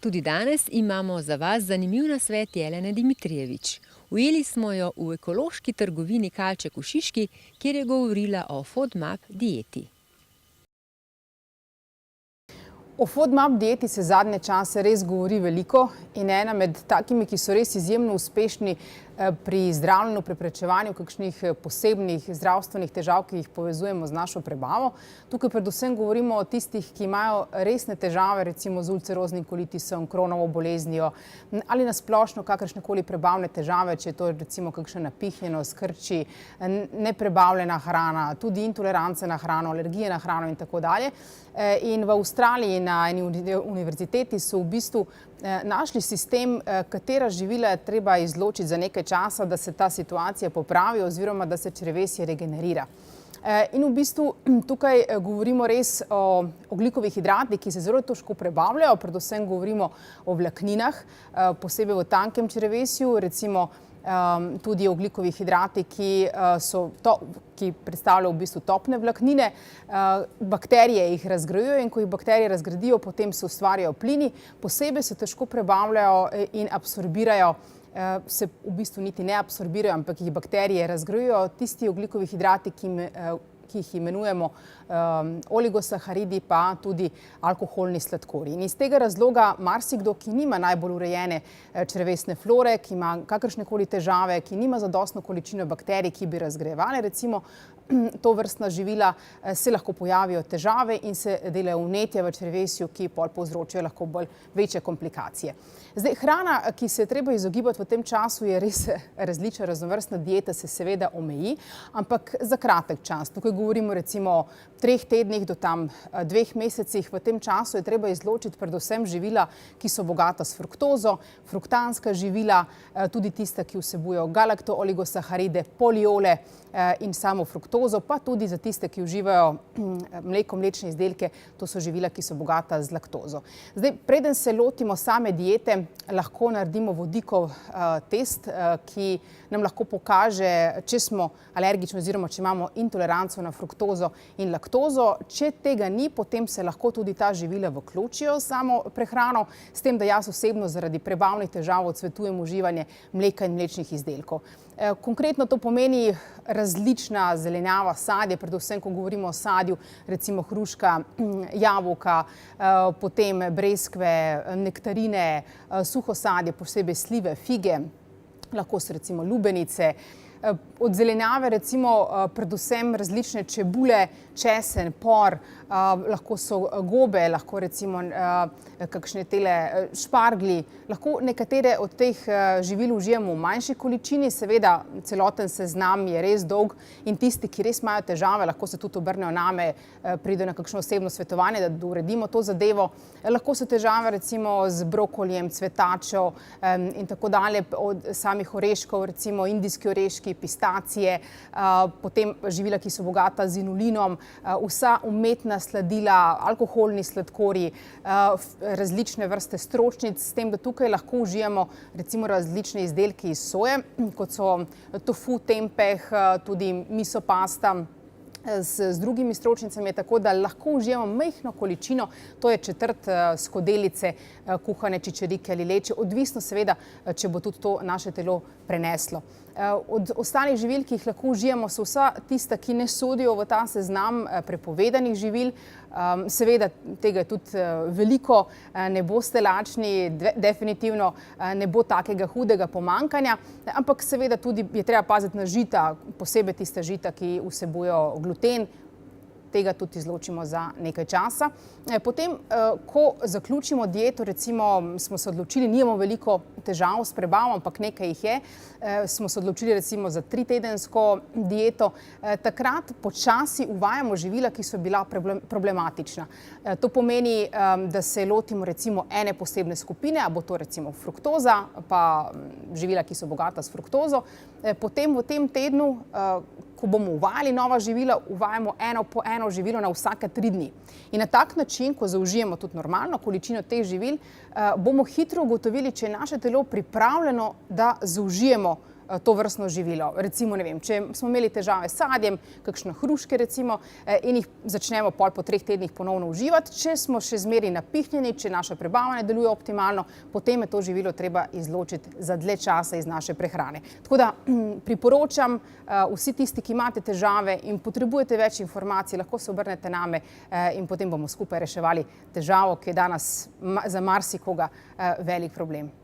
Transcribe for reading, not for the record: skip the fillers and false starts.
Tudi danes imamo za vas zanimiv nasvet Jelene Dimitrijevič. Ujeli smo jo v ekološki trgovini Kalček v Šiški, kjer je govorila o FODMAP dieti. O FODMAP dieti se zadnje čase res govori veliko in ena med takimi, ki so res izjemno uspešni pri zdravljenju, preprečevanju kakšnih posebnih zdravstvenih težav, ki jih povezujemo z našo prebavo. Tukaj predvsem govorimo o tistih, ki imajo resne težave, recimo z ulceroznim kolitisom, Crohnovo boleznijo ali na splošno kakršnekoli prebavne težave, če je to recimo kakšna napihnjenost, krči, neprebavljena hrana, tudi intolerance na hrano, alergije na hrano in tako dalje. In v Avstraliji na eni univerziteti so v bistvu našli sistem, katera živila je treba izločiti za nekaj časa, da se ta situacija popravi oziroma da se črevesje regenerira. In v bistvu tukaj govorimo res o ogljikovih hidratih, ki se zelo težko prebavljajo, predvsem govorimo o vlakninah, posebej v tankem črevesju, recimo tudi ogljikovih hidrati, ki predstavljajo v bistvu topne vlaknine. Bakterije jih razgrajujejo in ko jih bakterije razgradijo, potem se ustvarjajo plini, posebej se težko prebavljajo in absorbirajo, se v bistvu niti ne absorbirajo, ampak jih bakterije razgrajujejo, tisti ogljikovi hidrati, ki jih imenujemo oligosaharidi, pa tudi alkoholni sladkorji. In iz tega razloga marsikdo, ki nima najbolj urejene črevesne flore, ki ima kakršnekoli težave, ki nima zadostno količino bakterij, ki bi razgrajevale recimo tovrstna živila, se lahko pojavijo težave in se delajo vnetja v črevesju, ki pol povzročajo lahko bolj večje komplikacije. Zdaj, hrana, ki se je treba izogibati v tem času, je res različna, raznovrstna dieta se seveda omeji, ampak za kratek čas. Tukaj govorimo recimo o 3 tednih do tam 2 mesecih. V tem času je treba izločiti predvsem živila, ki so bogata s fruktozo, fruktanska živila, tudi tista, ki vsebujejo galakto-oligosaharide, poliole in samo fruktozo, pa tudi za tiste, ki uživajo mleko, mlečne izdelke, to so živila, ki so bogata z laktozo. Zdaj, preden se lotimo same diete, lahko naredimo vodikov test, ki nam lahko pokaže, če smo alergični oziroma če imamo intoleranco na fruktozo in laktozo. Če tega ni, potem se lahko tudi ta živila vključijo v samo prehrano, s tem, da jaz osebno zaradi prebavnih težav odsvetujem uživanje mleka in mlečnih izdelkov. Konkretno to pomeni različna zelenjava, sadje, predvsem, ko govorimo o sadju, recimo hruška, jabolka, potem breskve, nektarine, suho sadje, posebej slive, fige, lahko so recimo lubenice. Od zelenjave recimo predvsem različne čebule, česen, por, lahko so gobe, lahko recimo kakšne tele šparglji. Lahko nekatere od teh živil užijemo v manjši količini, seveda celoten seznam je res dolg in tisti, ki res imajo težave, lahko se tudi obrnejo name, pridejo na kakšno osebno svetovanje, da uredimo to zadevo. Lahko so težave recimo z brokolijem, cvetačo in tako dalje, od samih oreškov, recimo indijski oreški, pistacije, potem živila, ki so bogata z inulinom, vsa umetna sladila, alkoholni sladkorji, različne vrste stročnic, s tem, da tukaj lahko užijamo recimo različne izdelke iz soje, kot so tofu, tempeh, tudi miso pasta, z drugimi stročnicami, tako da lahko užijemo majhno količino, to je 1/4 skodelice kuhane čičerike ali leče, odvisno seveda, če bo tudi to naše telo preneslo. Od ostalih živil, ki jih lahko užijamo, so vsa tista, ki ne sodijo v ta seznam prepovedanih živil. Seveda tega je tudi veliko, ne boste lačni, definitivno ne bo takega hudega pomanjkanja, ampak seveda tudi je treba paziti na žita, posebej tista žita, ki vsebujejo gluten, tega tudi izločimo za nekaj časa. Potem, ko zaključimo dieto, recimo smo se odločili, nimamo veliko težav s prebavo, ampak nekaj jih je, smo se odločili recimo za 3-tedensko dieto, takrat počasi uvajamo živila, ki so bila problematična. To pomeni, da se lotimo recimo ene posebne skupine, a bo to recimo fruktoza, pa živila, ki so bogata s fruktozo. Potem v tem tednu, ko bomo uvajali nova živila, uvajamo eno po eno živilo na vsake 3 dni. In na tak način, ko zaužijemo tudi normalno količino teh živil, bomo hitro ugotovili, če je naše telo pripravljeno, da zaužijemo to vrstno živilo. Recimo, ne vem, če smo imeli težave s sadjem, kakšne hruške recimo, in jih začnemo po 3 tednih ponovno uživati. Če smo še zmeraj napihnjeni, če naša prebava ne deluje optimalno, potem je to živilo treba izločiti za dlje časa iz naše prehrane. Tako da priporočam vsi tisti, ki imate težave in potrebujete več informacij, lahko se obrnete name in potem bomo skupaj reševali težavo, ki je danes za marsikoga velik problem.